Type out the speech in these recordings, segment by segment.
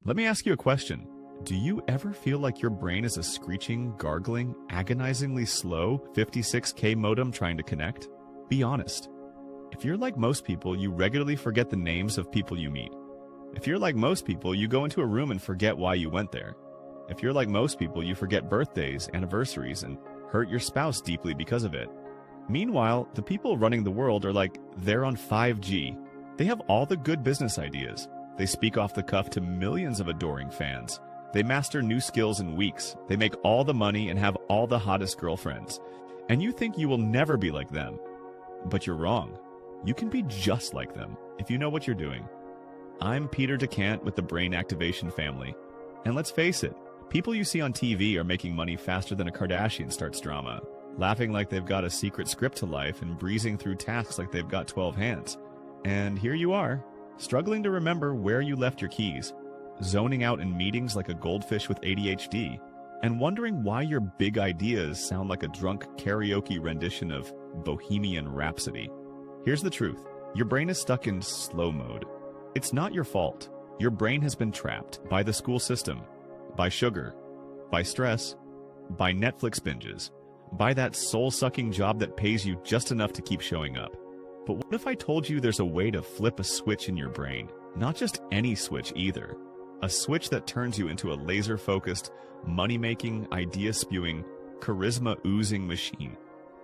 Let me ask you a question. Do you ever feel like your brain is a screeching, gargling, agonizingly slow 56K modem trying to connect? Be honest. If you're like most people, you regularly forget the names of people you meet. If you're like most people, you go into a room and forget why you went there. If you're like most people, you forget birthdays, anniversaries, and hurt your spouse deeply because of it. Meanwhile, the people running the world are like they're on 5G. They have all the good business ideas. They speak off the cuff to millions of adoring fans. They master new skills in weeks. They make all the money and have all the hottest girlfriends. And you think you will never be like them. But you're wrong. You can be just like them if you know what you're doing. I'm Peter DeCant with the Brain Activation family. And let's face it, people you see on TV are making money faster than a Kardashian starts drama, laughing like they've got a secret script to life and breezing through tasks like they've got 12 hands. And here you are, struggling to remember where you left your keys, zoning out in meetings like a goldfish with ADHD, and wondering why your big ideas sound like a drunk karaoke rendition of Bohemian Rhapsody. Here's the truth. Your brain is stuck in slow mode. It's not your fault. Your brain has been trapped by the school system, by sugar, by stress, by Netflix binges, by that soul-sucking job that pays you just enough to keep showing up. But what if I told you there's a way to flip a switch in your brain? Not just any switch either. A switch that turns you into a laser-focused, money-making, idea-spewing, charisma-oozing machine.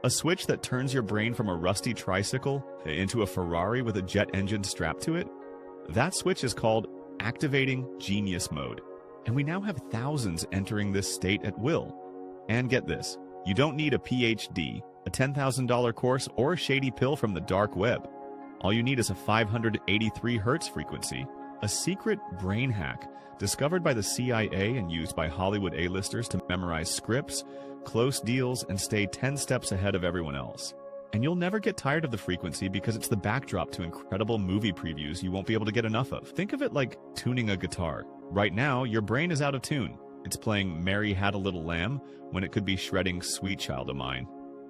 A switch that turns your brain from a rusty tricycle into a Ferrari with a jet engine strapped to it? That switch is called activating genius mode. And we now have thousands entering this state at will. And get this, you don't need a PhD, a $10,000 course, or a shady pill from the dark web. All you need is a 583 Hertz frequency, a secret brain hack discovered by the CIA and used by Hollywood A-listers to memorize scripts, close deals, and stay 10 steps ahead of everyone else. And you'll never get tired of the frequency because it's the backdrop to incredible movie previews you won't be able to get enough of. Think of it like tuning a guitar. Right now, your brain is out of tune. It's playing Mary Had a Little Lamb when it could be shredding Sweet Child of Mine.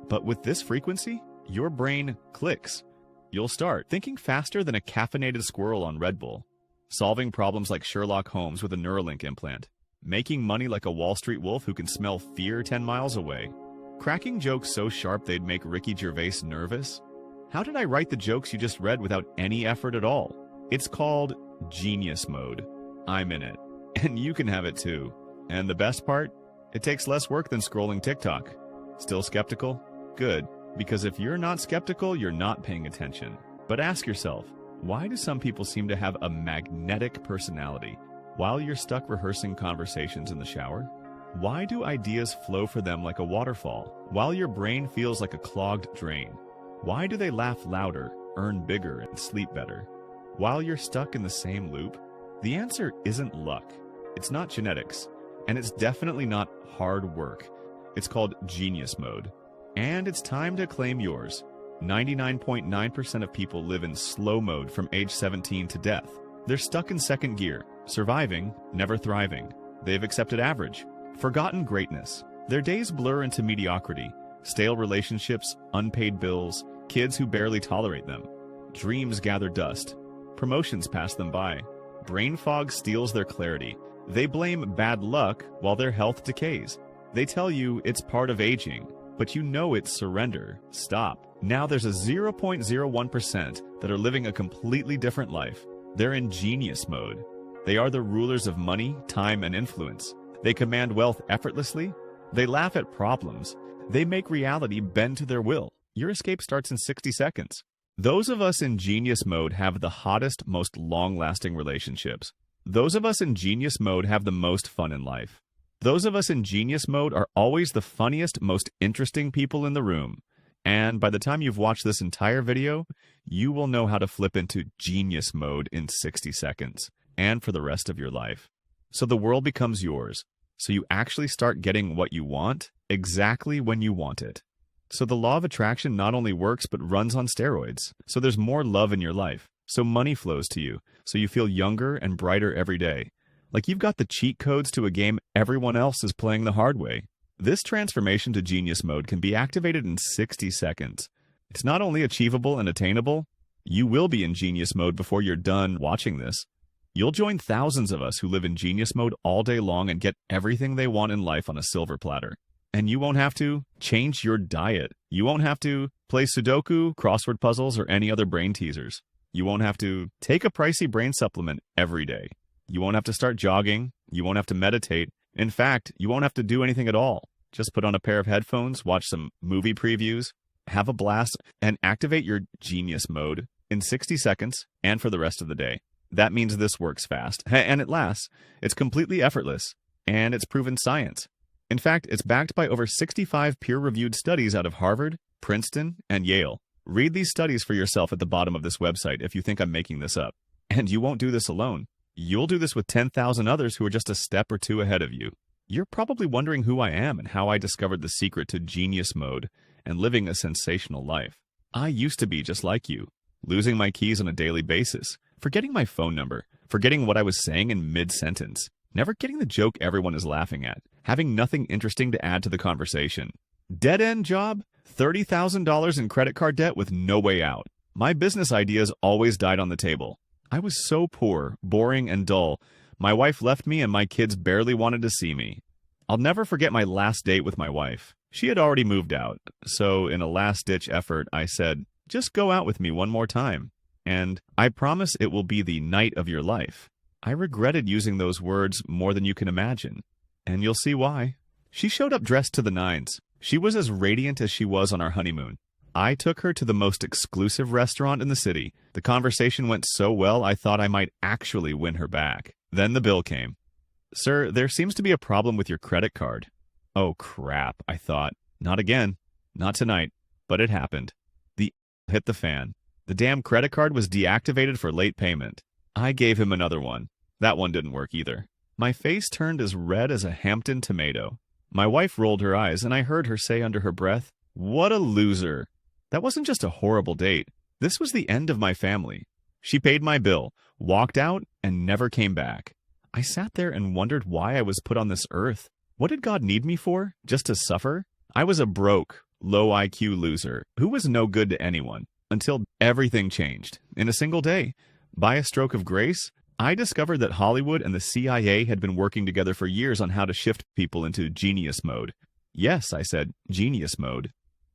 But with this frequency, your brain clicks. You'll start thinking faster than a caffeinated squirrel on Red Bull, solving problems like Sherlock Holmes with a Neuralink implant, making money like a Wall Street wolf who can smell fear 10 miles away, cracking jokes so sharp they'd make Ricky Gervais nervous. How did I write the jokes you just read without any effort at all? It's called genius mode. I'm in it. And you can have it too. And the best part? It takes less work than scrolling TikTok. Still skeptical? Good. Because if you're not skeptical, you're not paying attention. But ask yourself, why do some people seem to have a magnetic personality while you're stuck rehearsing conversations in the shower? Why do ideas flow for them like a waterfall while your brain feels like a clogged drain? Why do they laugh louder, earn bigger, and sleep better while you're stuck in the same loop? The answer isn't luck. It's not genetics. And it's definitely not hard work. It's called genius mode. And it's time to claim yours. 99.9% of people live in slow mode from age 17 to death. They're stuck in second gear, surviving, never thriving. They've accepted average, forgotten greatness. Their days blur into mediocrity, stale relationships, unpaid bills, kids who barely tolerate them. Dreams gather dust. Promotions pass them by. Brain fog steals their clarity. They blame bad luck while their health decays. They tell you it's part of aging, but you know it's surrender. Stop. Now there's a 0.01% that are living a completely different life. They're in genius mode. They are the rulers of money, time, and influence. They command wealth effortlessly. They laugh at problems. They make reality bend to their will. Your escape starts in 60 seconds. Those of us in genius mode have the hottest, most long-lasting relationships. Those of us in genius mode have the most fun in life. Those of us in genius mode are always the funniest, most interesting people in the room. And by the time you've watched this entire video, you will know how to flip into genius mode in 60 seconds and for the rest of your life. So the world becomes yours. So you actually start getting what you want exactly when you want it. So the law of attraction not only works but runs on steroids. So there's more love in your life. So money flows to you. So you feel younger and brighter every day. Like you've got the cheat codes to a game everyone else is playing the hard way. This transformation to genius mode can be activated in 60 seconds. It's not only achievable and attainable, you will be in genius mode before you're done watching this. You'll join thousands of us who live in genius mode all day long and get everything they want in life on a silver platter. And you won't have to change your diet. You won't have to play Sudoku, crossword puzzles, or any other brain teasers. You won't have to take a pricey brain supplement every day. You won't have to start jogging. You won't have to meditate. In fact, you won't have to do anything at all. Just put on a pair of headphones, watch some movie previews, have a blast, and activate your genius mode in 60 seconds and for the rest of the day. That means this works fast, and it lasts. It's completely effortless, and it's proven science. In fact, it's backed by over 65 peer-reviewed studies out of Harvard, Princeton, and Yale. Read these studies for yourself at the bottom of this website if you think I'm making this up. And you won't do this alone. You'll do this with 10,000 others who are just a step or two ahead of you. You're probably wondering who I am and how I discovered the secret to genius mode and living a sensational life. I used to be just like you, losing my keys on a daily basis, forgetting my phone number, forgetting what I was saying in mid-sentence, never getting the joke everyone is laughing at, having nothing interesting to add to the conversation. Dead-end job, $30,000 in credit card debt with no way out. My business ideas always died on the table. I was so poor, boring, and dull. My wife left me and my kids barely wanted to see me. I'll never forget my last date with my wife. She had already moved out, so in a last-ditch effort, I said, "Just go out with me one more time. And I promise it will be the night of your life." I regretted using those words more than you can imagine. And you'll see why. She showed up dressed to the nines. She was as radiant as she was on our honeymoon. I took her to the most exclusive restaurant in the city. The conversation went so well, I thought I might actually win her back. Then the bill came. "Sir, there seems to be a problem with your credit card." Oh, crap, I thought. Not again. Not tonight. But it happened. The hit the fan. The damn credit card was deactivated for late payment. I gave him another one. That one didn't work either. My face turned as red as a Hampton tomato. My wife rolled her eyes, and I heard her say under her breath, "What a loser." That wasn't just a horrible date. This was the end of my family. She paid my bill, walked out, and never came back. I sat there and wondered why I was put on this earth. What did God need me for? Just to suffer? I was a broke, low IQ loser who was no good to anyone until everything changed in a single day. By a stroke of grace, I discovered that Hollywood and the CIA had been working together for years on how to shift people into genius mode. Yes, I said, genius mode.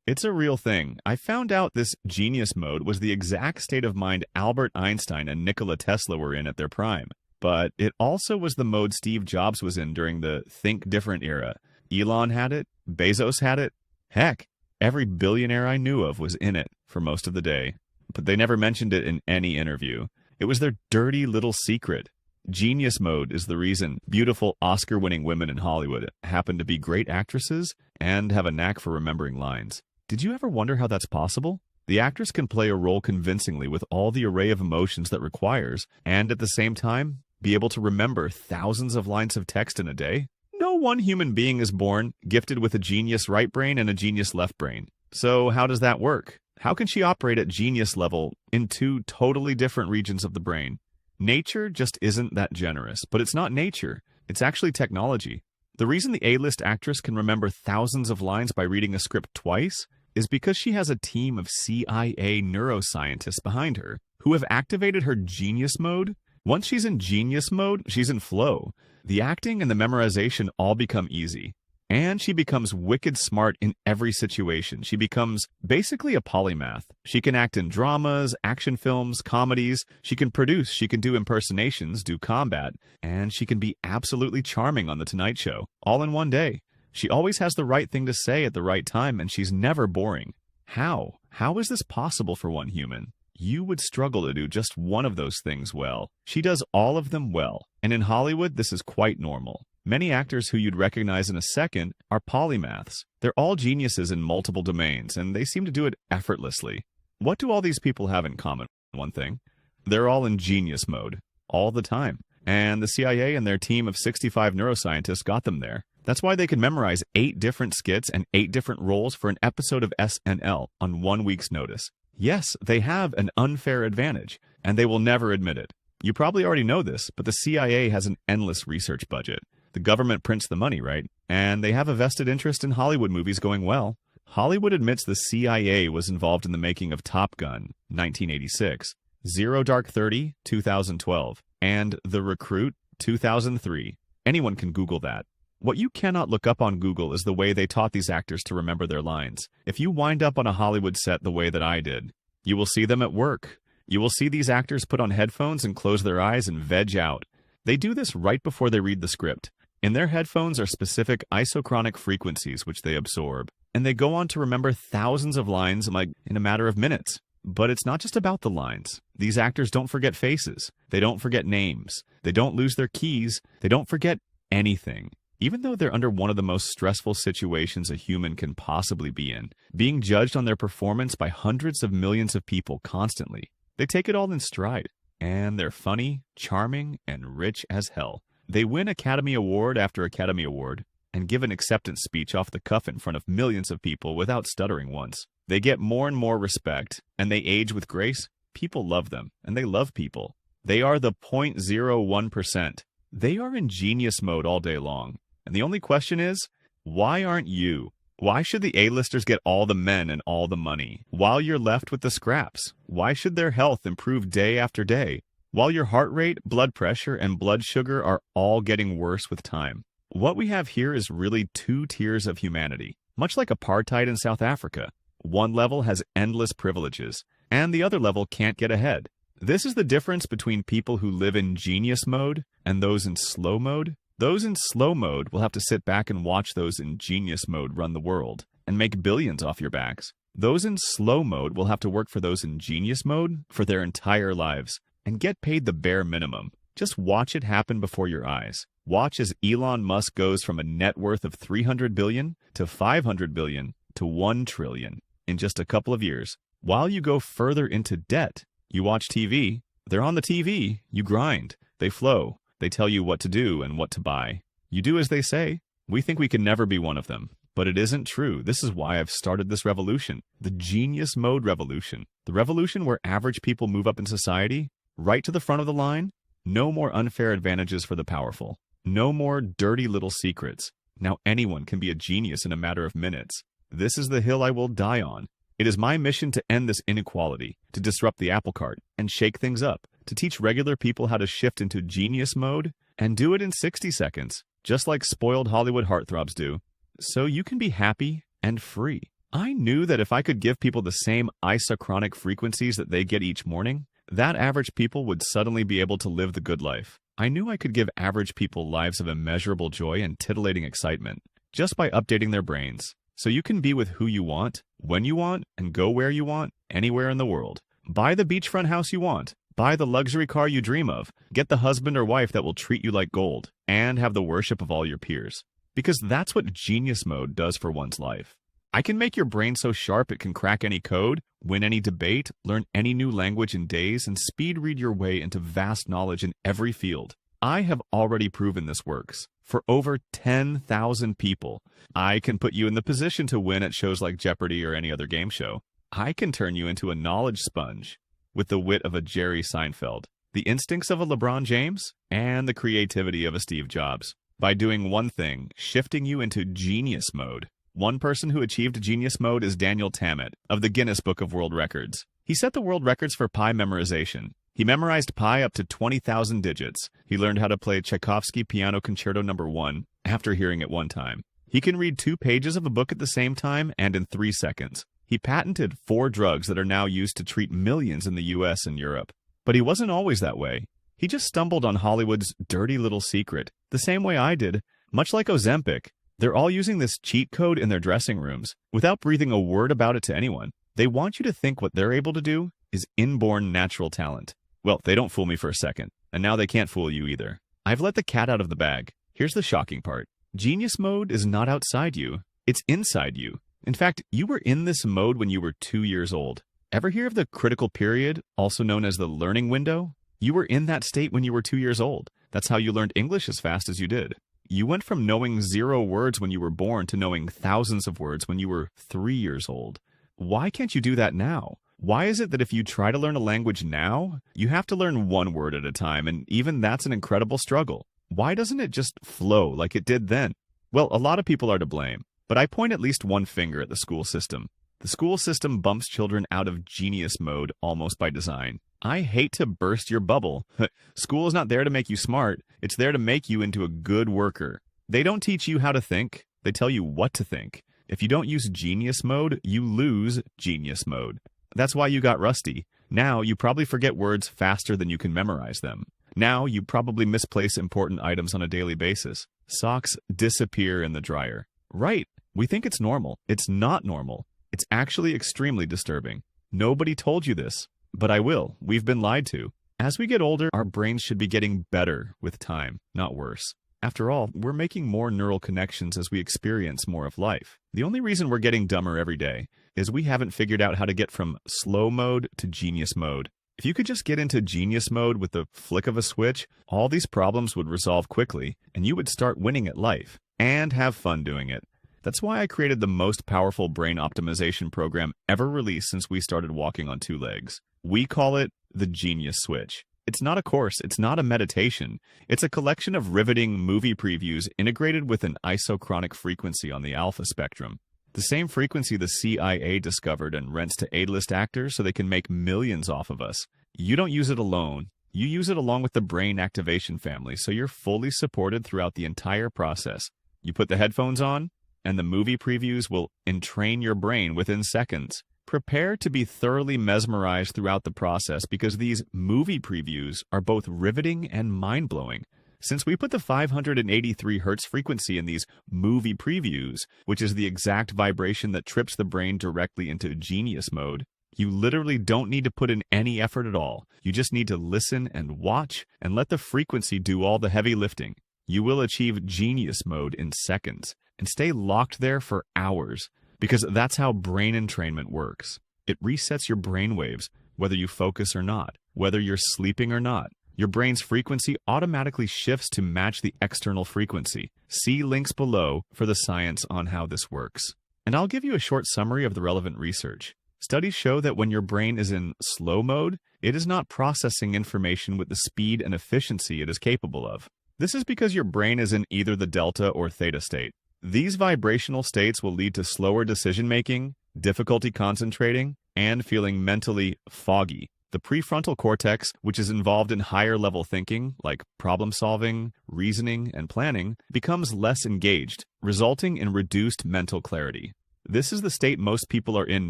It's a real thing. I found out this genius mode was the exact state of mind Albert Einstein and Nikola Tesla were in at their prime. But it also was the mode Steve Jobs was in during the Think Different era. Elon had it. Bezos had it. Heck, every billionaire I knew of was in it for most of the day. But they never mentioned it in any interview. It was their dirty little secret. Genius mode is the reason beautiful Oscar-winning women in Hollywood happen to be great actresses and have a knack for remembering lines. Did you ever wonder how that's possible? The actress can play a role convincingly with all the array of emotions that requires, and at the same time, be able to remember thousands of lines of text in a day. No one human being is born gifted with a genius right brain and a genius left brain. So how does that work? How can she operate at genius level in two totally different regions of the brain? Nature just isn't that generous, but it's not nature. It's actually technology. The reason the A-list actress can remember thousands of lines by reading a script twice is because she has a team of CIA neuroscientists behind her who have activated her genius mode. Once she's in genius mode, she's in flow. The acting and the memorization all become easy. And she becomes wicked smart in every situation. She becomes basically a polymath. She can act in dramas, action films, comedies. She can produce, she can do impersonations, do combat, and she can be absolutely charming on The Tonight Show, all in one day. She always has the right thing to say at the right time, and she's never boring. How? How is this possible for one human? You would struggle to do just one of those things well. She does all of them well, and in Hollywood, this is quite normal. Many actors who you'd recognize in a second are polymaths. They're all geniuses in multiple domains, and they seem to do it effortlessly. What do all these people have in common? One thing. They're all in genius mode, all the time. And the CIA and their team of 65 neuroscientists got them there. That's why they can memorize 8 different skits and 8 different roles for an episode of SNL on 1 week's notice. Yes, they have an unfair advantage, and they will never admit it. You probably already know this, but the CIA has an endless research budget. The government prints the money, right? And they have a vested interest in Hollywood movies going well. Hollywood admits the CIA was involved in the making of Top Gun, 1986. Zero Dark 30, 2012, and The Recruit, 2003. Anyone can Google that. What you cannot look up on Google is the way they taught these actors to remember their lines. If you wind up on a Hollywood set the way that I did, you will see them at work. You will see these actors put on headphones and close their eyes and veg out. They do this right before they read the script. In their headphones are specific isochronic frequencies which they absorb, and they go on to remember thousands of lines in a matter of minutes. But it's not just about the lines. These actors don't forget faces. They don't forget names. They don't lose their keys. They don't forget anything. Even though they're under one of the most stressful situations a human can possibly be in, being judged on their performance by hundreds of millions of people constantly, they take it all in stride. And they're funny, charming, and rich as hell. They win Academy Award after Academy Award and give an acceptance speech off the cuff in front of millions of people without stuttering once. They get more and more respect, and they age with grace. People love them, and they love people. They are the 0.01%. They are in genius mode all day long. And the only question is, why aren't you? Why should the A-listers get all the men and all the money, while you're left with the scraps? Why should their health improve day after day, while your heart rate, blood pressure, and blood sugar are all getting worse with time? What we have here is really two tiers of humanity, much like apartheid in South Africa. One level has endless privileges, and the other level can't get ahead. This is the difference between people who live in genius mode and those in slow mode. Those in slow mode will have to sit back and watch those in genius mode run the world and make billions off your backs. Those in slow mode will have to work for those in genius mode for their entire lives and get paid the bare minimum. Just watch it happen before your eyes. Watch as Elon Musk goes from a net worth of 300 billion to 500 billion to 1 trillion in just a couple of years. While you go further into debt, you watch TV. They're on the TV. You grind. They flow. They tell you what to do and what to buy. You do as they say. We think we can never be one of them. But it isn't true. This is why I've started this revolution. The genius mode revolution. The revolution where average people move up in society, right to the front of the line. No more unfair advantages for the powerful. No more dirty little secrets. Now anyone can be a genius in a matter of minutes. This is the hill I will die on. It is my mission to end this inequality, to disrupt the apple cart and shake things up, to teach regular people how to shift into genius mode and do it in 60 seconds, just like spoiled Hollywood heartthrobs do, so you can be happy and free. I knew that if I could give people the same isochronic frequencies that they get each morning, that average people would suddenly be able to live the good life. I knew I could give average people lives of immeasurable joy and titillating excitement just by updating their brains. So you can be with who you want, when you want, and go where you want, anywhere in the world. Buy the beachfront house you want. Buy the luxury car you dream of. Get the husband or wife that will treat you like gold, and have the worship of all your peers. Because that's what genius mode does for one's life. I can make your brain so sharp it can crack any code, win any debate, learn any new language in days, and speed read your way into vast knowledge in every field. I have already proven this works. For over 10,000 people, I can put you in the position to win at shows like Jeopardy or any other game show. I can turn you into a knowledge sponge with the wit of a Jerry Seinfeld, the instincts of a LeBron James, and the creativity of a Steve Jobs. By doing one thing, shifting you into genius mode. One person who achieved genius mode is Daniel Tammet of the Guinness Book of World Records. He set the world records for pi memorization. He memorized pi up to 20,000 digits. He learned how to play Tchaikovsky Piano Concerto No. 1 after hearing it one time. He can read 2 pages of a book at the same time and in 3 seconds. He patented 4 drugs that are now used to treat millions in the US and Europe. But he wasn't always that way. He just stumbled on Hollywood's dirty little secret, the same way I did. Much like Ozempic, they're all using this cheat code in their dressing rooms without breathing a word about it to anyone. They want you to think what they're able to do is inborn natural talent. Well, they don't fool me for a second, and now they can't fool you either. I've let the cat out of the bag. Here's the shocking part. Genius mode is not outside you. It's inside you. In fact, you were in this mode when you were 2 years old. Ever hear of the critical period, also known as the learning window? You were in that state when you were 2 years old. That's how you learned English as fast as you did. You went from knowing 0 words when you were born to knowing thousands of words when you were 3 years old. Why can't you do that now? Why is it that if you try to learn a language now, you have to learn 1 word at a time, and even that's an incredible struggle? Why doesn't it just flow like it did then? Well, a lot of people are to blame, but I point at least one finger at the school system. The school system bumps children out of genius mode almost by design. I hate to burst your bubble. School is not there to make you smart, it's there to make you into a good worker. They don't teach you how to think, they tell you what to think. If you don't use genius mode, you lose genius mode. That's why you got rusty. Now you probably forget words faster than you can memorize them. Now you probably misplace important items on a daily basis. Socks disappear in the dryer. Right, we think it's normal. It's not normal. It's actually extremely disturbing. Nobody told you this, but I will. We've been lied to. As we get older, our brains should be getting better with time, not worse. After all, we're making more neural connections as we experience more of life. The only reason we're getting dumber every day is we haven't figured out how to get from slow mode to genius mode. If you could just get into genius mode with the flick of a switch, all these problems would resolve quickly, and you would start winning at life, and have fun doing it. That's why I created the most powerful brain optimization program ever released since we started walking on two legs. We call it the Genius Switch. It's not a course, it's not a meditation. It's a collection of riveting movie previews integrated with an isochronic frequency on the alpha spectrum. The same frequency the CIA discovered and rents to A-list actors so they can make millions off of us. You don't use it alone. You use it along with the brain activation family, so you're fully supported throughout the entire process. You put the headphones on, and the movie previews will entrain your brain within seconds. Prepare to be thoroughly mesmerized throughout the process because these movie previews are both riveting and mind-blowing. Since we put the 583 Hz frequency in these movie previews, which is the exact vibration that trips the brain directly into genius mode, you literally don't need to put in any effort at all. You just need to listen and watch and let the frequency do all the heavy lifting. You will achieve genius mode in seconds and stay locked there for hours. Because that's how brain entrainment works. It resets your brain waves, whether you focus or not, whether you're sleeping or not. Your brain's frequency automatically shifts to match the external frequency. See links below for the science on how this works. And I'll give you a short summary of the relevant research. Studies show that when your brain is in slow mode, it is not processing information with the speed and efficiency it is capable of. This is because your brain is in either the delta or theta state. These vibrational states will lead to slower decision-making, difficulty concentrating, and feeling mentally foggy. The prefrontal cortex, which is involved in higher-level thinking, like problem-solving, reasoning, and planning, becomes less engaged, resulting in reduced mental clarity. This is the state most people are in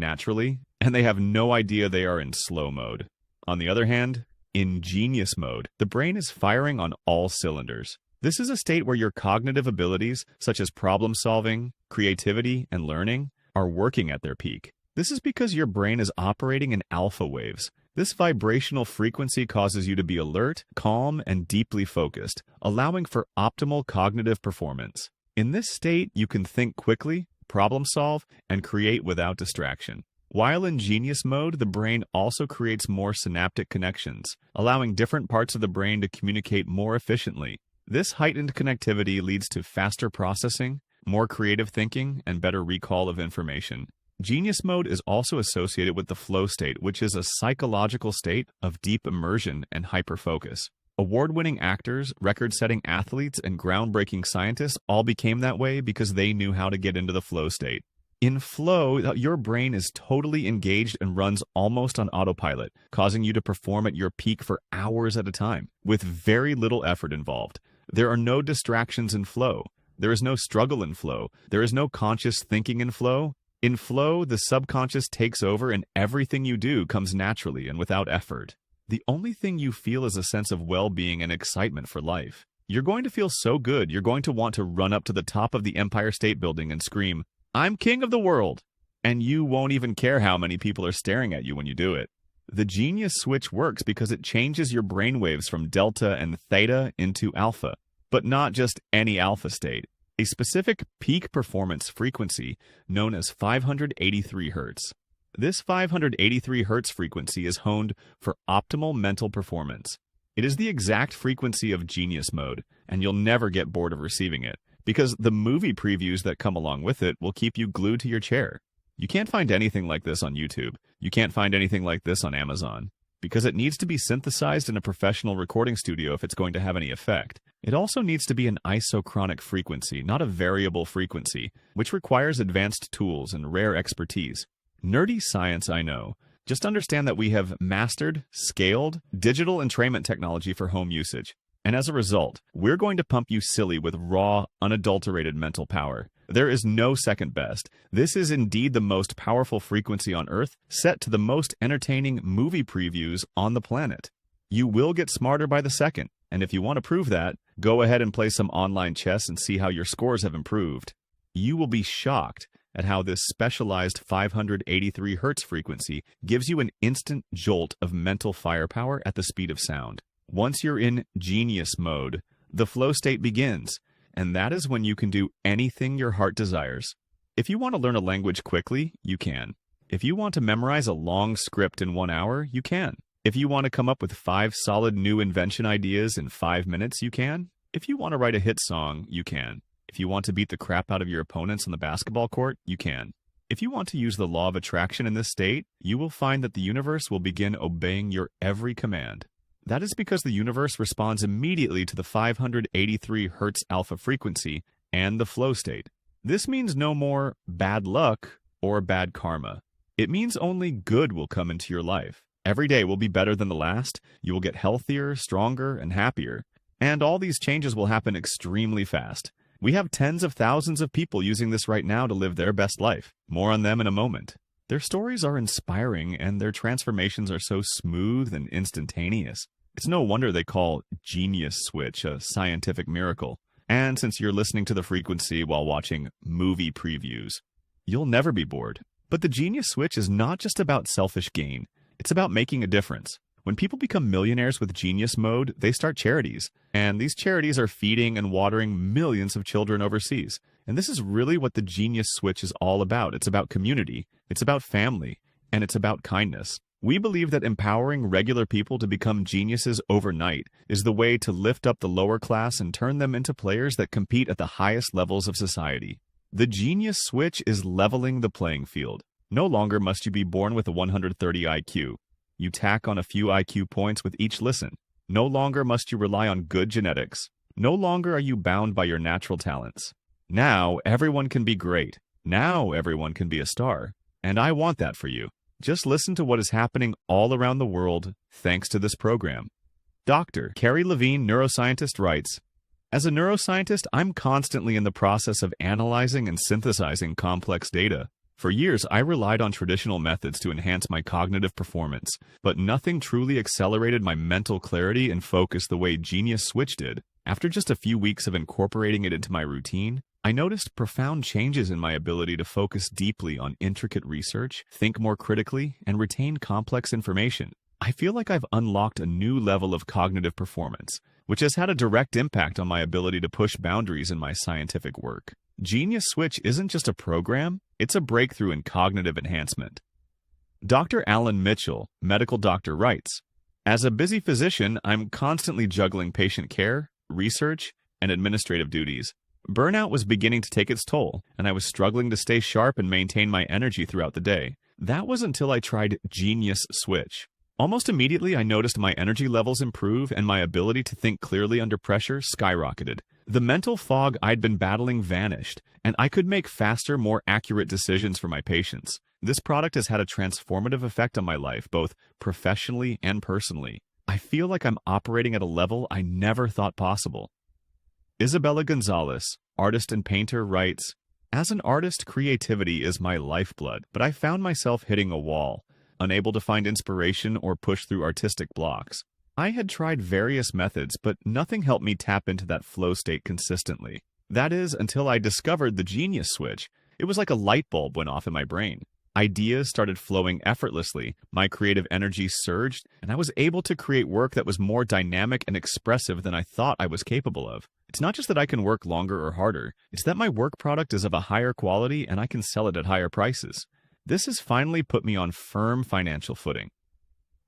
naturally, and they have no idea they are in slow mode. On the other hand, in genius mode, the brain is firing on all cylinders. This is a state where your cognitive abilities, such as problem-solving, creativity, and learning, are working at their peak. This is because your brain is operating in alpha waves. This vibrational frequency causes you to be alert, calm, and deeply focused, allowing for optimal cognitive performance. In this state, you can think quickly, problem-solve, and create without distraction. While in genius mode, the brain also creates more synaptic connections, allowing different parts of the brain to communicate more efficiently. This heightened connectivity leads to faster processing, more creative thinking, and better recall of information. Genius mode is also associated with the flow state, which is a psychological state of deep immersion and hyperfocus. Award-winning actors, record-setting athletes, and groundbreaking scientists all became that way because they knew how to get into the flow state. In flow, your brain is totally engaged and runs almost on autopilot, causing you to perform at your peak for hours at a time, with very little effort involved. There are no distractions in flow. There is no struggle in flow. There is no conscious thinking in flow. In flow, the subconscious takes over and everything you do comes naturally and without effort. The only thing you feel is a sense of well-being and excitement for life. You're going to feel so good, you're going to want to run up to the top of the Empire State Building and scream, "I'm king of the world!" And you won't even care how many people are staring at you when you do it. The genius switch works because it changes your brainwaves from delta and theta into alpha, but not just any alpha state. A specific peak performance frequency known as 583 Hz. This 583 Hz frequency is honed for optimal mental performance. It is the exact frequency of genius mode, and you'll never get bored of receiving it, because the movie previews that come along with it will keep you glued to your chair. You can't find anything like this on YouTube. You can't find anything like this on Amazon, because it needs to be synthesized in a professional recording studio if it's going to have any effect. It also needs to be an isochronic frequency, not a variable frequency, which requires advanced tools and rare expertise. Nerdy science, I know, Just understand that we have mastered, scaled, digital entrainment technology for home usage. And as a result, we're going to pump you silly with raw, unadulterated mental power. There is no second best. This is indeed the most powerful frequency on Earth, set to the most entertaining movie previews on the planet. You will get smarter by the second, and if you want to prove that, go ahead and play some online chess and see how your scores have improved. You will be shocked at how this specialized 583 Hz frequency gives you an instant jolt of mental firepower at the speed of sound. Once you're in genius mode, the flow state begins, and that is when you can do anything your heart desires. If you want to learn a language quickly, you can. If you want to memorize a long script in 1 hour, you can. If you want to come up with 5 solid new invention ideas in 5 minutes, you can. If you want to write a hit song, you can. If you want to beat the crap out of your opponents on the basketball court, you can. If you want to use the law of attraction in this state, you will find that the universe will begin obeying your every command. That is because the universe responds immediately to the 583 Hz alpha frequency and the flow state. This means no more bad luck or bad karma. It means only good will come into your life. Every day will be better than the last. You will get healthier, stronger, and happier. And all these changes will happen extremely fast. We have tens of thousands of people using this right now to live their best life. More on them in a moment. Their stories are inspiring, and their transformations are so smooth and instantaneous. It's no wonder they call Genius Switch a scientific miracle. And since you're listening to the frequency while watching movie previews, you'll never be bored. But the Genius Switch is not just about selfish gain. It's about making a difference. When people become millionaires with genius mode, they start charities. And these charities are feeding and watering millions of children overseas. And this is really what the Genius Switch is all about. It's about community, it's about family, and it's about kindness. We believe that empowering regular people to become geniuses overnight is the way to lift up the lower class and turn them into players that compete at the highest levels of society. The Genius Switch is leveling the playing field. No longer must you be born with a 130 IQ. You tack on a few IQ points with each listen. No longer must you rely on good genetics. No longer are you bound by your natural talents. Now everyone can be great. Now everyone can be a star. And I want that for you. Just listen to what is happening all around the world thanks to this program. Dr. Carrie Levine, neuroscientist, writes, "As a neuroscientist, I'm constantly in the process of analyzing and synthesizing complex data. For years, I relied on traditional methods to enhance my cognitive performance, but nothing truly accelerated my mental clarity and focus the way Genius Switch did. After just a few weeks of incorporating it into my routine, I noticed profound changes in my ability to focus deeply on intricate research, think more critically, and retain complex information. I feel like I've unlocked a new level of cognitive performance, which has had a direct impact on my ability to push boundaries in my scientific work. Genius Switch isn't just a program, it's a breakthrough in cognitive enhancement." Dr. Alan Mitchell, medical doctor, writes, "As a busy physician, I'm constantly juggling patient care, research, and administrative duties. Burnout was beginning to take its toll, and I was struggling to stay sharp and maintain my energy throughout the day. That was until I tried Genius Switch. Almost immediately, I noticed my energy levels improve and my ability to think clearly under pressure skyrocketed. The mental fog I'd been battling vanished, and I could make faster, more accurate decisions for my patients. This product has had a transformative effect on my life, both professionally and personally. I feel like I'm operating at a level I never thought possible." Isabella Gonzalez, artist and painter, writes, "As an artist, creativity is my lifeblood, but I found myself hitting a wall, unable to find inspiration or push through artistic blocks. I had tried various methods, but nothing helped me tap into that flow state consistently. That is, until I discovered the Genius Switch. It was like a light bulb went off in my brain. Ideas started flowing effortlessly, my creative energy surged, and I was able to create work that was more dynamic and expressive than I thought I was capable of. It's not just that I can work longer or harder, it's that my work product is of a higher quality and I can sell it at higher prices. This has finally put me on firm financial footing."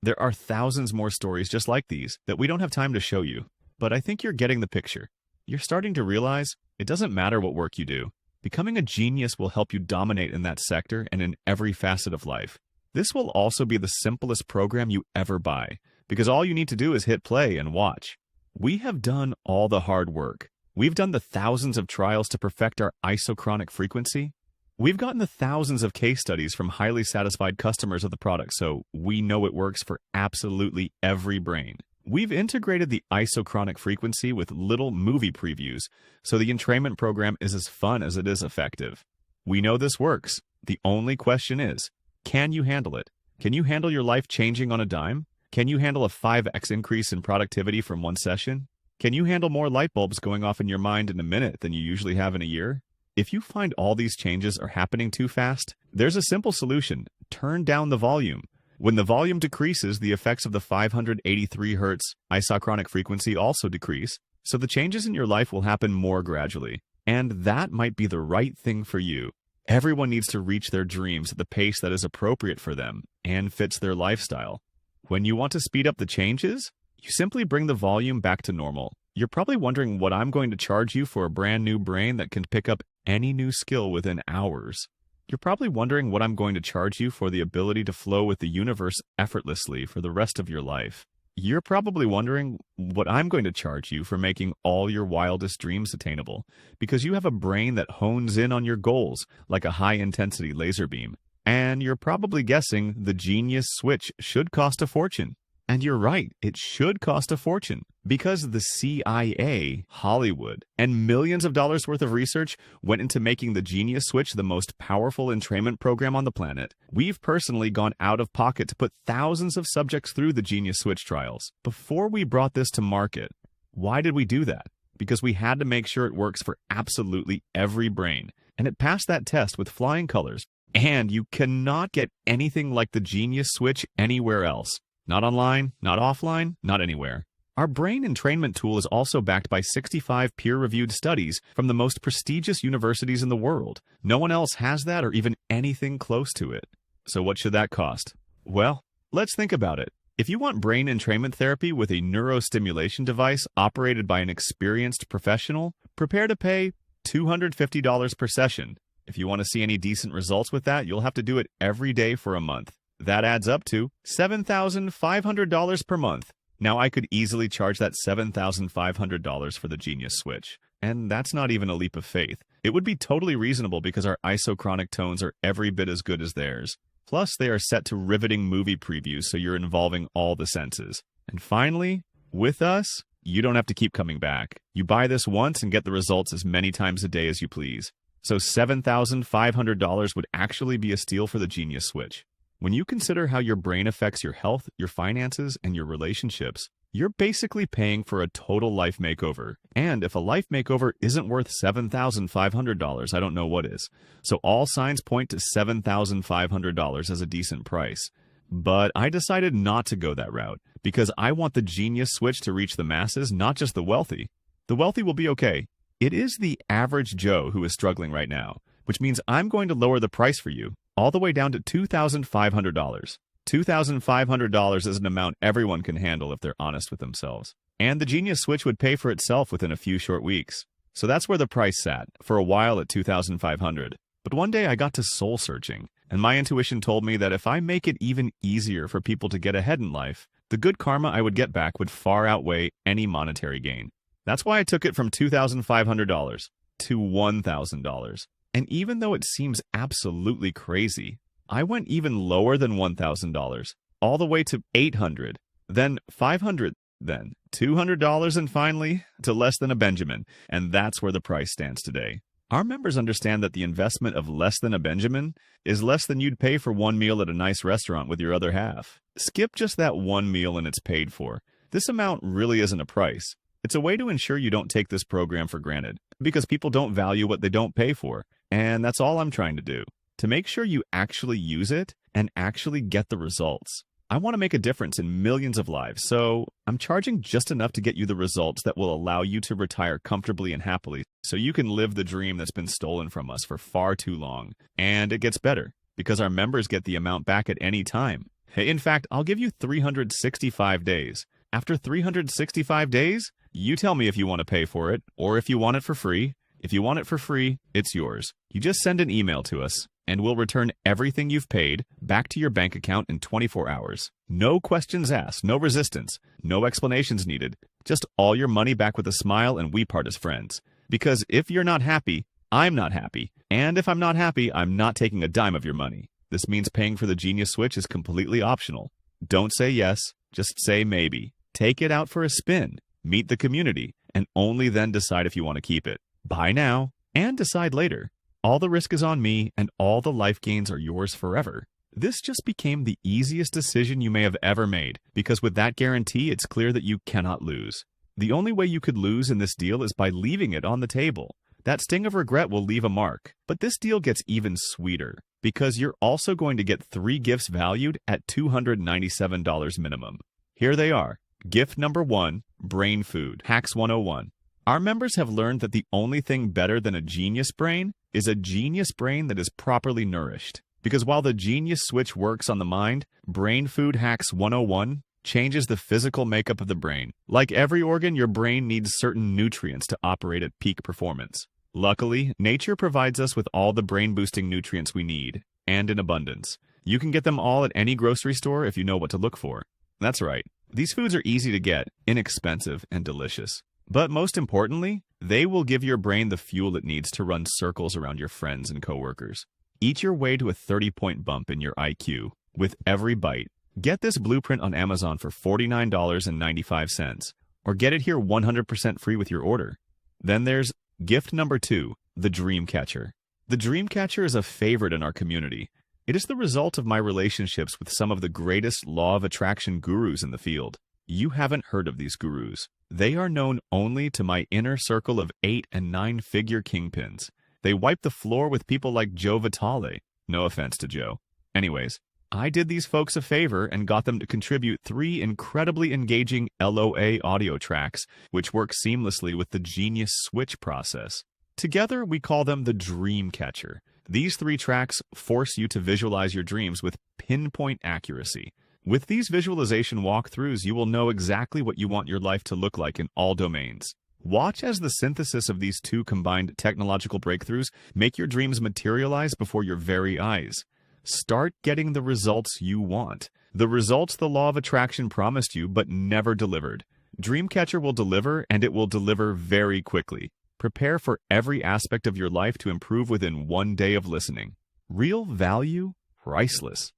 There are thousands more stories just like these that we don't have time to show you, but I think you're getting the picture. You're starting to realize it doesn't matter what work you do. Becoming a genius will help you dominate in that sector and in every facet of life. This will also be the simplest program you ever buy, because all you need to do is hit play and watch. We have done all the hard work. We've done the thousands of trials to perfect our isochronic frequency. We've gotten the thousands of case studies from highly satisfied customers of the product, so we know it works for absolutely every brain. We've integrated the isochronic frequency with little movie previews, so the entrainment program is as fun as it is effective. We know this works. The only question is, can you handle it? Can you handle your life changing on a dime? Can you handle a 5x increase in productivity from one session? Can you handle more light bulbs going off in your mind in a minute than you usually have in a year? If you find all these changes are happening too fast, there's a simple solution. Turn down the volume. When the volume decreases, the effects of the 583 Hz isochronic frequency also decrease, so the changes in your life will happen more gradually. And that might be the right thing for you. Everyone needs to reach their dreams at the pace that is appropriate for them and fits their lifestyle. When you want to speed up the changes, you simply bring the volume back to normal. You're probably wondering what I'm going to charge you for a brand new brain that can pick up any new skill within hours. You're probably wondering what I'm going to charge you for the ability to flow with the universe effortlessly for the rest of your life. You're probably wondering what I'm going to charge you for making all your wildest dreams attainable, because you have a brain that hones in on your goals like a high-intensity laser beam. And you're probably guessing the Genius Switch should cost a fortune. And you're right, it should cost a fortune, because the CIA, Hollywood, and millions of dollars worth of research went into making the Genius Switch the most powerful entrainment program on the planet. We've personally gone out of pocket to put thousands of subjects through the Genius Switch trials before we brought this to market. Why did we do that? Because we had to make sure it works for absolutely every brain, and it passed that test with flying colors. And you cannot get anything like the Genius Switch anywhere else. Not online, not offline, not anywhere. Our brain entrainment tool is also backed by 65 peer-reviewed studies from the most prestigious universities in the world. No one else has that or even anything close to it. So what should that cost? Well, let's think about it. If you want brain entrainment therapy with a neurostimulation device operated by an experienced professional, prepare to pay $250 per session. If you want to see any decent results with that, you'll have to do it every day for a month. That adds up to $7,500 per month. Now, I could easily charge that $7,500 for the Genius Switch. And that's not even a leap of faith. It would be totally reasonable because our isochronic tones are every bit as good as theirs. Plus, they are set to riveting movie previews, so you're involving all the senses. And finally, with us, you don't have to keep coming back. You buy this once and get the results as many times a day as you please. So $7,500 would actually be a steal for the Genius Switch. When you consider how your brain affects your health, your finances, and your relationships, you're basically paying for a total life makeover. And if a life makeover isn't worth $7,500, I don't know what is. So all signs point to $7,500 as a decent price. But I decided not to go that route because I want the Genius Switch to reach the masses, not just the wealthy. The wealthy will be okay. It is the average Joe who is struggling right now, which means I'm going to lower the price for you all the way down to $2,500. $2,500 is an amount everyone can handle if they're honest with themselves. And the Genius Switch would pay for itself within a few short weeks. So that's where the price sat, for a while at $2,500. But one day I got to soul searching, and my intuition told me that if I make it even easier for people to get ahead in life, the good karma I would get back would far outweigh any monetary gain. That's why I took it from $2,500 to $1,000. And even though it seems absolutely crazy, I went even lower than $1,000, all the way to $800, then $500, then $200, and finally to less than a Benjamin. And that's where the price stands today. Our members understand that the investment of less than a Benjamin is less than you'd pay for one meal at a nice restaurant with your other half. Skip just that one meal and it's paid for. This amount really isn't a price. It's a way to ensure you don't take this program for granted, because people don't value what they don't pay for. And that's all I'm trying to do, to make sure you actually use it and actually get the results. I want to make a difference in millions of lives, so I'm charging just enough to get you the results that will allow you to retire comfortably and happily, so you can live the dream that's been stolen from us for far too long. And it gets better, because our members get the amount back at any time. In fact, I'll give you 365 days. After 365 days, you tell me if you want to pay for it, or if you want it for free. If you want it for free, it's yours. You just send an email to us, and we'll return everything you've paid back to your bank account in 24 hours. No questions asked, no resistance, no explanations needed. Just all your money back with a smile, and we part as friends. Because if you're not happy, I'm not happy. And if I'm not happy, I'm not taking a dime of your money. This means paying for the Genius Switch is completely optional. Don't say yes, just say maybe. Take it out for a spin, meet the community, and only then decide if you want to keep it. Buy now and decide later. All the risk is on me, and all the life gains are yours forever. This just became the easiest decision you may have ever made, because with that guarantee, it's clear that you cannot lose. The only way you could lose in this deal is by leaving it on the table. That sting of regret will leave a mark, but this deal gets even sweeter, because you're also going to get 3 gifts valued at $297 minimum. Here they are. Gift number 1, Brain Food, Hacks 101. Our members have learned that the only thing better than a genius brain is a genius brain that is properly nourished. Because while the Genius Switch works on the mind, Brain Food Hacks 101 changes the physical makeup of the brain. Like every organ, your brain needs certain nutrients to operate at peak performance. Luckily, nature provides us with all the brain-boosting nutrients we need, and in abundance. You can get them all at any grocery store if you know what to look for. That's right. These foods are easy to get, inexpensive, and delicious. But most importantly, they will give your brain the fuel it needs to run circles around your friends and coworkers. Eat your way to a 30-point bump in your IQ with every bite. Get this blueprint on Amazon for $49.95, or get it here 100% free with your order. Then there's gift number 2, the Dreamcatcher. The Dreamcatcher is a favorite in our community. It is the result of my relationships with some of the greatest law of attraction gurus in the field. You haven't heard of these gurus. They are known only to my inner circle of 8- and 9-figure kingpins. They wipe the floor with people like Joe Vitale. No offense to Joe. Anyways, I did these folks a favor and got them to contribute 3 incredibly engaging LOA audio tracks, which work seamlessly with the Genius Switch process. Together, we call them the Dreamcatcher. These 3 tracks force you to visualize your dreams with pinpoint accuracy. With these visualization walkthroughs, you will know exactly what you want your life to look like in all domains. Watch as the synthesis of these 2 combined technological breakthroughs make your dreams materialize before your very eyes. Start getting the results you want. The results the law of attraction promised you but never delivered. Dreamcatcher will deliver, and it will deliver very quickly. Prepare for every aspect of your life to improve within 1 day of listening. Real value? Priceless.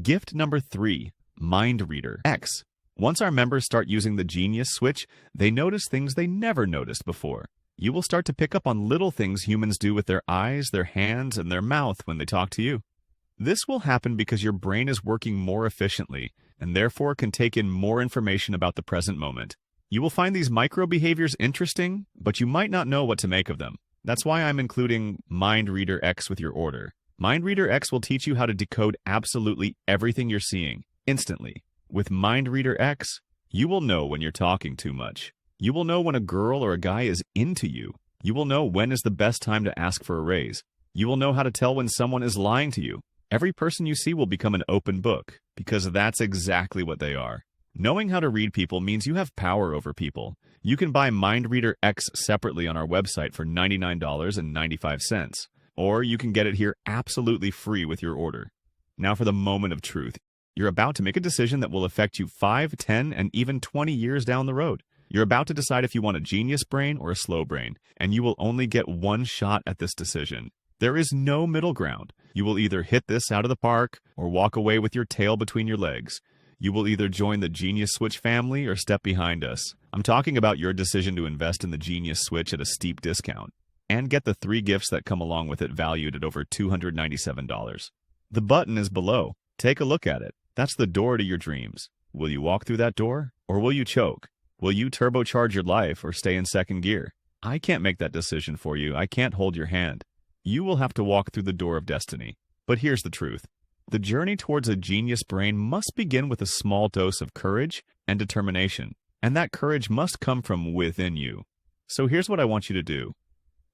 Gift number 3, Mind Reader X. Once our members start using the Genius Switch, they notice things they never noticed before. You will start to pick up on little things humans do with their eyes, their hands, and their mouth when they talk to you. This will happen because your brain is working more efficiently, and therefore can take in more information about the present moment. You will find these micro behaviors interesting, but you might not know what to make of them. That's why I'm including Mind Reader X with your order. Mind Reader X will teach you how to decode absolutely everything you're seeing, instantly. With Mind Reader X, you will know when you're talking too much. You will know when a girl or a guy is into you. You will know when is the best time to ask for a raise. You will know how to tell when someone is lying to you. Every person you see will become an open book, because that's exactly what they are. Knowing how to read people means you have power over people. You can buy Mind Reader X separately on our website for $99.95, or you can get it here absolutely free with your order. Now for the moment of truth. You're about to make a decision that will affect you 5, 10, and even 20 years down the road. You're about to decide if you want a genius brain or a slow brain, and you will only get 1 shot at this decision. There is no middle ground. You will either hit this out of the park or walk away with your tail between your legs. You will either join the Genius Switch family or step behind us. I'm talking about your decision to invest in the Genius Switch at a steep discount and get the 3 gifts that come along with it valued at over $297. The button is below. Take a look at it. That's the door to your dreams. Will you walk through that door, or will you choke? Will you turbocharge your life or stay in second gear? I can't make that decision for you. I can't hold your hand. You will have to walk through the door of destiny. But here's the truth. The journey towards a genius brain must begin with a small dose of courage and determination, and that courage must come from within you. So here's what I want you to do.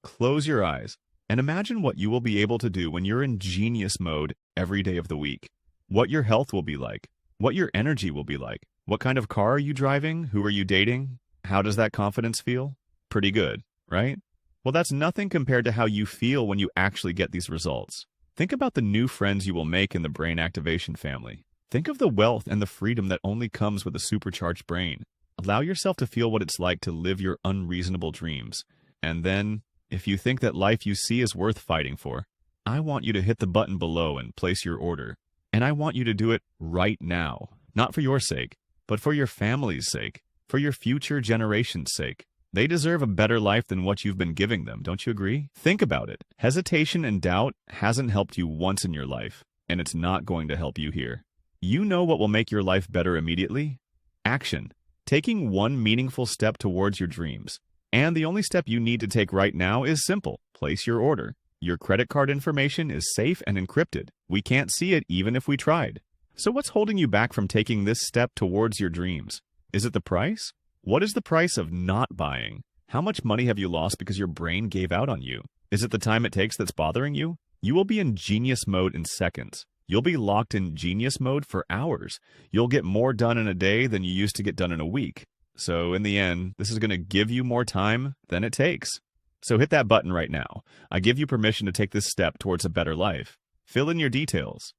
Close your eyes and imagine what you will be able to do when you're in genius mode every day of the week. What your health will be like, what your energy will be like, what kind of car are you driving, who are you dating, how does that confidence feel? Pretty good, right? Well, that's nothing compared to how you feel when you actually get these results. Think about the new friends you will make in the brain activation family. Think of the wealth and the freedom that only comes with a supercharged brain. Allow yourself to feel what it's like to live your unreasonable dreams. And then If you think that life you see is worth fighting for, I want you to hit the button below and place your order. And I want you to do it right now, not for your sake, but for your family's sake, for your future generation's sake. They deserve a better life than what you've been giving them, don't you agree? Think about it. Hesitation and doubt hasn't helped you once in your life, and it's not going to help you here. You know what will make your life better immediately? Action. Taking one meaningful step towards your dreams. And the only step you need to take right now is simple. Place your order. Your credit card information is safe and encrypted. We can't see it even if we tried. So what's holding you back from taking this step towards your dreams? Is it the price? What is the price of not buying? How much money have you lost because your brain gave out on you? Is it the time it takes that's bothering you? You will be in genius mode in seconds. You'll be locked in genius mode for hours. You'll get more done in a day than you used to get done in a week. So in the end, this is going to give you more time than it takes. So hit that button right now. I give you permission to take this step towards a better life. Fill in your details.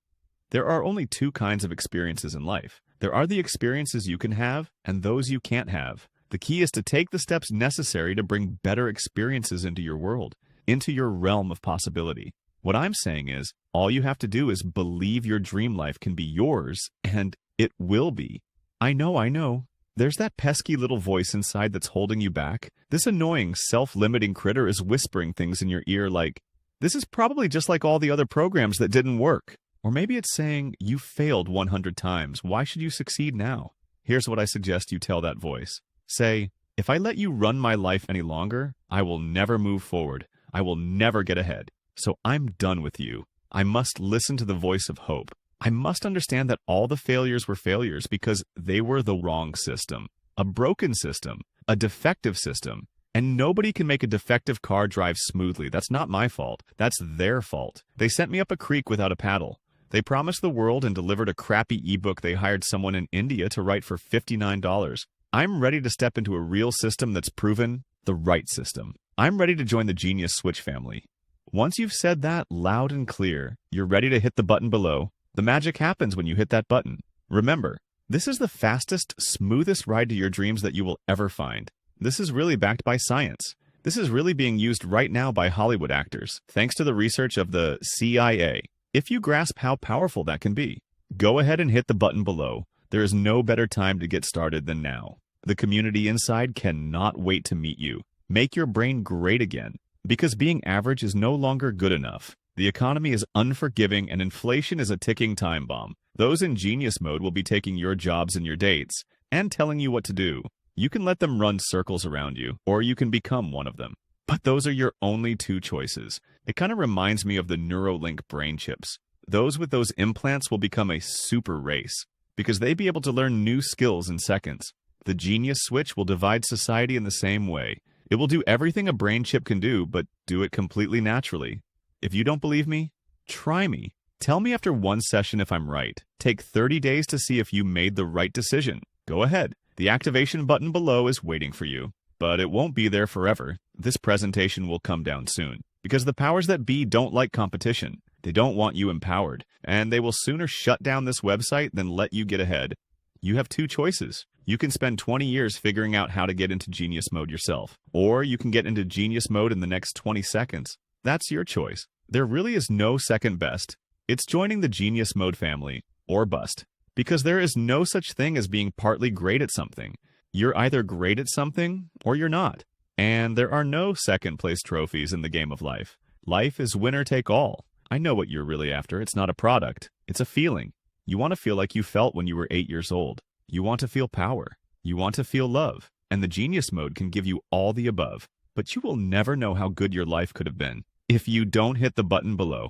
There are only two kinds of experiences in life. There are the experiences you can have and those you can't have. The key is to take the steps necessary to bring better experiences into your world, into your realm of possibility. What I'm saying is, all you have to do is believe your dream life can be yours, and it will be. I know. There's that pesky little voice inside that's holding you back. This annoying, self-limiting critter is whispering things in your ear like, this is probably just like all the other programs that didn't work. Or maybe it's saying, you failed 100 times. Why should you succeed now? Here's what I suggest you tell that voice. Say, if I let you run my life any longer, I will never move forward. I will never get ahead. So I'm done with you. I must listen to the voice of hope. I must understand that all the failures were failures because they were the wrong system, a broken system, a defective system. And nobody can make a defective car drive smoothly. That's not my fault. That's their fault. They sent me up a creek without a paddle. They promised the world and delivered a crappy ebook they hired someone in India to write for $59. I'm ready to step into a real system that's proven the right system. I'm ready to join the Genius Switch family. Once you've said that loud and clear, you're ready to hit the button below. The magic happens when you hit that button. Remember, this is the fastest, smoothest ride to your dreams that you will ever find. This is really backed by science. This is really being used right now by Hollywood actors, thanks to the research of the CIA. If you grasp how powerful that can be, go ahead and hit the button below. There is no better time to get started than now. The community inside cannot wait to meet you. Make your brain great again, because being average is no longer good enough. The economy is unforgiving and inflation is a ticking time bomb. Those in genius mode will be taking your jobs and your dates and telling you what to do. You can let them run circles around you, or you can become one of them. But those are your only two choices. It kind of reminds me of the Neuralink brain chips. Those with those implants will become a super race, because they be able to learn new skills in seconds. The Genius Switch will divide society in the same way. It will do everything a brain chip can do, but do it completely naturally. If you don't believe me, try me. Tell me after one session if I'm right. Take 30 days to see if you made the right decision. Go ahead. The activation button below is waiting for you. But it won't be there forever. This presentation will come down soon. Because the powers that be don't like competition. They don't want you empowered. And they will sooner shut down this website than let you get ahead. You have two choices. You can spend 20 years figuring out how to get into genius mode yourself. Or you can get into genius mode in the next 20 seconds. That's your choice. There really is no second best. It's joining the genius mode family, or bust. Because there is no such thing as being partly great at something. You're either great at something, or you're not. And there are no second place trophies in the game of life. Life is winner take all. I know what you're really after. It's not a product. It's a feeling. You want to feel like you felt when you were 8 years old. You want to feel power. You want to feel love. And the genius mode can give you all the above. But you will never know how good your life could have been if you don't hit the button below.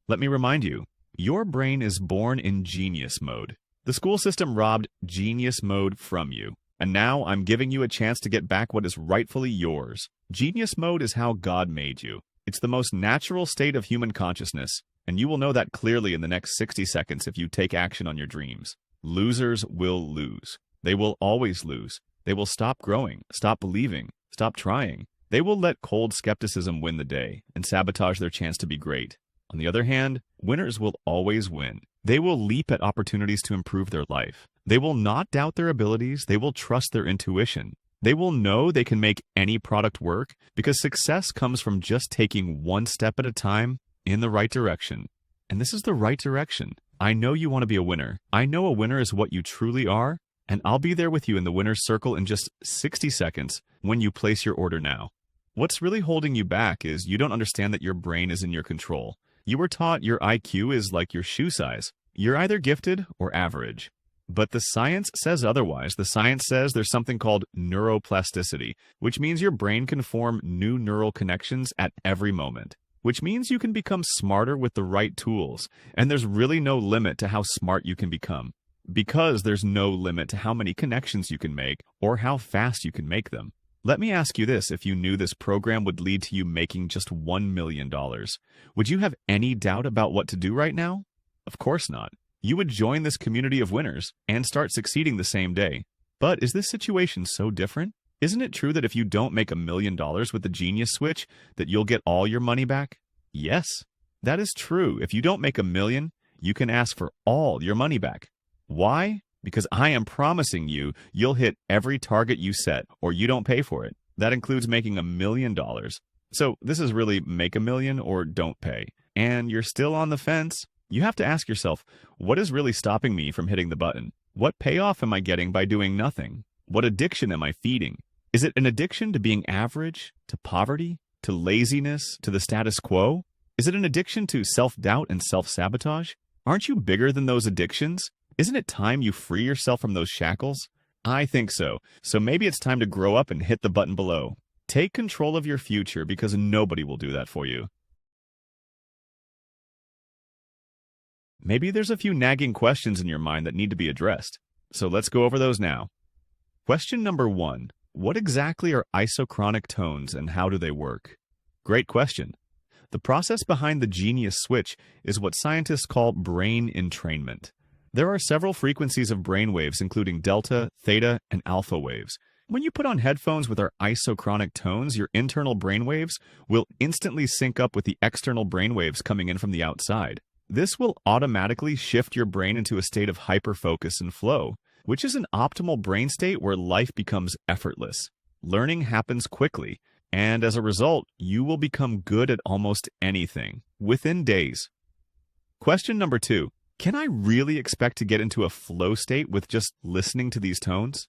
Let me remind you, your brain is born in genius mode. The school system robbed genius mode from you. And now I'm giving you a chance to get back what is rightfully yours. Genius mode is how God made you. It's the most natural state of human consciousness. And you will know that clearly in the next 60 seconds if you take action on your dreams. Losers will lose. They will always lose. They will stop growing, stop believing, stop trying. They will let cold skepticism win the day and sabotage their chance to be great. On the other hand, winners will always win. They will leap at opportunities to improve their life. They will not doubt their abilities. They will trust their intuition. They will know they can make any product work because success comes from just taking one step at a time in the right direction. And this is the right direction. I know you want to be a winner. I know a winner is what you truly are, and I'll be there with you in the winner's circle in just 60 seconds when you place your order now. What's really holding you back is you don't understand that your brain is in your control. You were taught your IQ is like your shoe size. You're either gifted or average. But the science says otherwise. The science says there's something called neuroplasticity, which means your brain can form new neural connections at every moment, which means you can become smarter with the right tools. And there's really no limit to how smart you can become, because there's no limit to how many connections you can make or how fast you can make them. Let me ask you this: if you knew this program would lead to you making just $1 million, would you have any doubt about what to do right now? Of course not. You would join this community of winners and start succeeding the same day. But is this situation so different? Isn't it true that if you don't make $1 million with the Genius Switch, that you'll get all your money back? Yes, that is true. If you don't make $1 million, you can ask for all your money back. Why? Because I am promising you, you'll hit every target you set, or you don't pay for it. That includes making $1 million. So this is really make $1 million or don't pay. And you're still on the fence. You have to ask yourself, what is really stopping me from hitting the button? What payoff am I getting by doing nothing? What addiction am I feeding? Is it an addiction to being average, to poverty, to laziness, to the status quo? Is it an addiction to self-doubt and self-sabotage? Aren't you bigger than those addictions? Isn't it time you free yourself from those shackles? I think so. So maybe it's time to grow up and hit the button below. Take control of your future, because nobody will do that for you. Maybe there's a few nagging questions in your mind that need to be addressed. So let's go over those now. Question number 1. What exactly are isochronic tones and how do they work? Great question. The process behind the Genius Switch is what scientists call brain entrainment. There are several frequencies of brain waves, including delta, theta, and alpha waves. When you put on headphones with our isochronic tones, your internal brain waves will instantly sync up with the external brain waves coming in from the outside. This will automatically shift your brain into a state of hyperfocus and flow, which is an optimal brain state where life becomes effortless. Learning happens quickly, and as a result, you will become good at almost anything within days. Question number 2. Can I really expect to get into a flow state with just listening to these tones?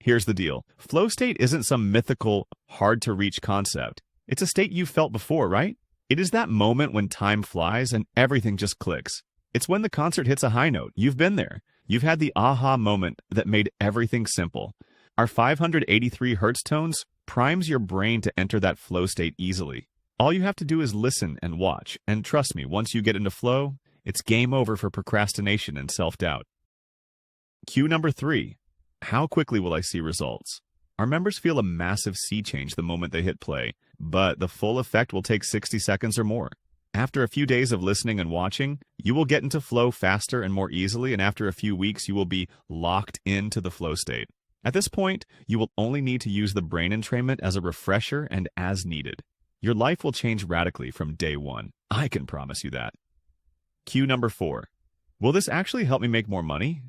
Here's the deal. Flow state isn't some mythical, hard-to-reach concept. It's a state you've felt before, right? It is that moment when time flies and everything just clicks. It's when the concert hits a high note. You've been there. You've had the aha moment that made everything simple. Our 583 Hz tones primes your brain to enter that flow state easily. All you have to do is listen and watch. And trust me, once you get into flow, it's game over for procrastination and self-doubt. Cue number 3. How quickly will I see results? Our members feel a massive sea change the moment they hit play, but the full effect will take 60 seconds or more. After a few days of listening and watching, you will get into flow faster and more easily, and after a few weeks, you will be locked into the flow state. At this point, you will only need to use the brain entrainment as a refresher and as needed. Your life will change radically from day one. I can promise you that. Cue number 4. Will this actually help me make more money?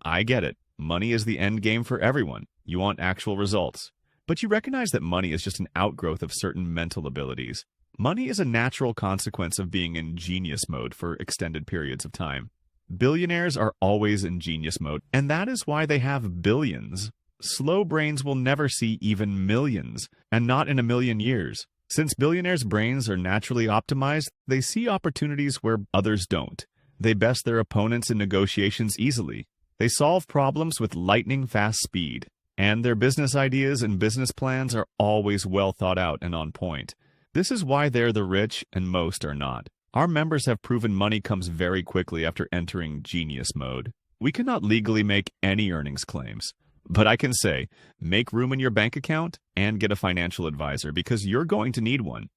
I get it. Money is the end game for everyone. You want actual results. But you recognize that money is just an outgrowth of certain mental abilities. Money is a natural consequence of being in genius mode for extended periods of time. Billionaires are always in genius mode, and that is why they have billions. Slow brains will never see even millions, and not in a million years. Since billionaires' brains are naturally optimized, they see opportunities where others don't. They best their opponents in negotiations easily. They solve problems with lightning-fast speed. And their business ideas and business plans are always well thought out and on point. This is why they're the rich and most are not. Our members have proven money comes very quickly after entering genius mode. We cannot legally make any earnings claims. But I can say, make room in your bank account and get a financial advisor because you're going to need one.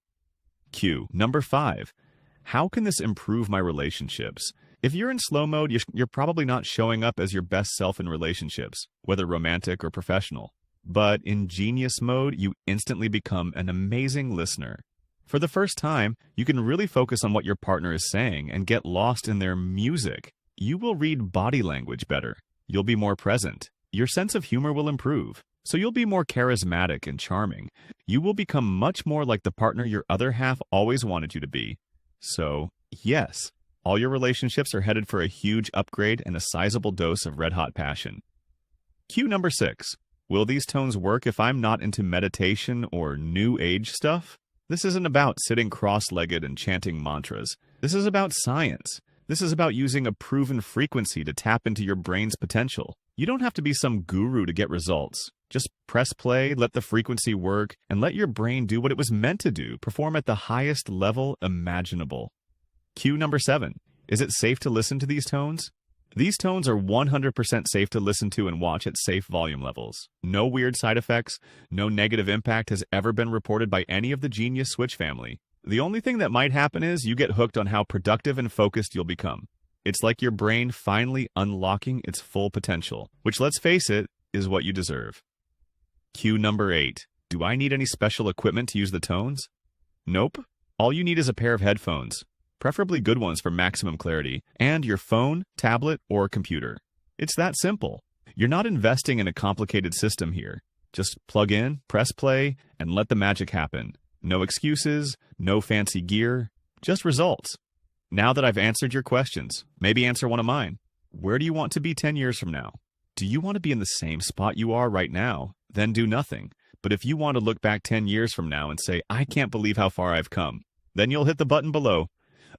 Cue number 5. How can this improve my relationships? If you're in slow mode, you're probably not showing up as your best self in relationships, whether romantic or professional. But in genius mode, you instantly become an amazing listener. For the first time, you can really focus on what your partner is saying and get lost in their music. You will read body language better. You'll be more present. Your sense of humor will improve. So you'll be more charismatic and charming. You will become much more like the partner your other half always wanted you to be. So, yes, all your relationships are headed for a huge upgrade and a sizable dose of red-hot passion. Cue number 6. Will these tones work if I'm not into meditation or new age stuff? This isn't about sitting cross-legged and chanting mantras. This is about science. This is about using a proven frequency to tap into your brain's potential. You don't have to be some guru to get results. Just press play, let the frequency work, and let your brain do what it was meant to do, perform at the highest level imaginable. Cue number 7. Is it safe to listen to these tones? These tones are 100% safe to listen to and watch at safe volume levels. No weird side effects, no negative impact has ever been reported by any of the Genius Switch family. The only thing that might happen is you get hooked on how productive and focused you'll become. It's like your brain finally unlocking its full potential, which, let's face it, is what you deserve. Cue number 8. Do I need any special equipment to use the tones? Nope. All you need is a pair of headphones, preferably good ones for maximum clarity, and your phone, tablet, or computer. It's that simple. You're not investing in a complicated system here. Just plug in, press play, and let the magic happen. No excuses, no fancy gear, just results. Now that I've answered your questions, maybe answer one of mine. Where do you want to be 10 years from now? Do you want to be in the same spot you are right now? Then do nothing. But if you want to look back 10 years from now and say, I can't believe how far I've come, then you'll hit the button below.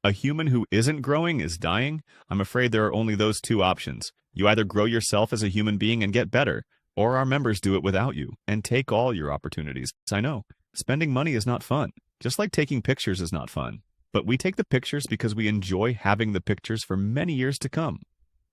A human who isn't growing is dying. I'm afraid there are only those two options. You either grow yourself as a human being and get better, or our members do it without you and take all your opportunities. I know, spending money is not fun, just like taking pictures is not fun. But we take the pictures because we enjoy having the pictures for many years to come.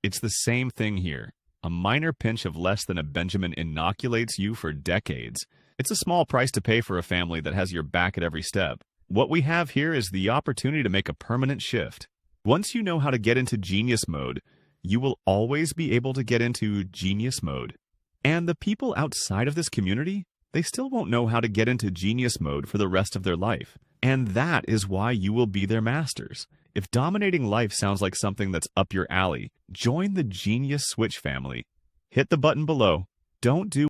It's the same thing here. A minor pinch of less than a Benjamin inoculates you for decades. It's a small price to pay for a family that has your back at every step. What we have here is the opportunity to make a permanent shift. Once you know how to get into genius mode, you will always be able to get into genius mode. And the people outside of this community, they still won't know how to get into genius mode for the rest of their life. And that is why you will be their masters. If dominating life sounds like something that's up your alley, join the Genius Switch family. Hit the button below. Don't do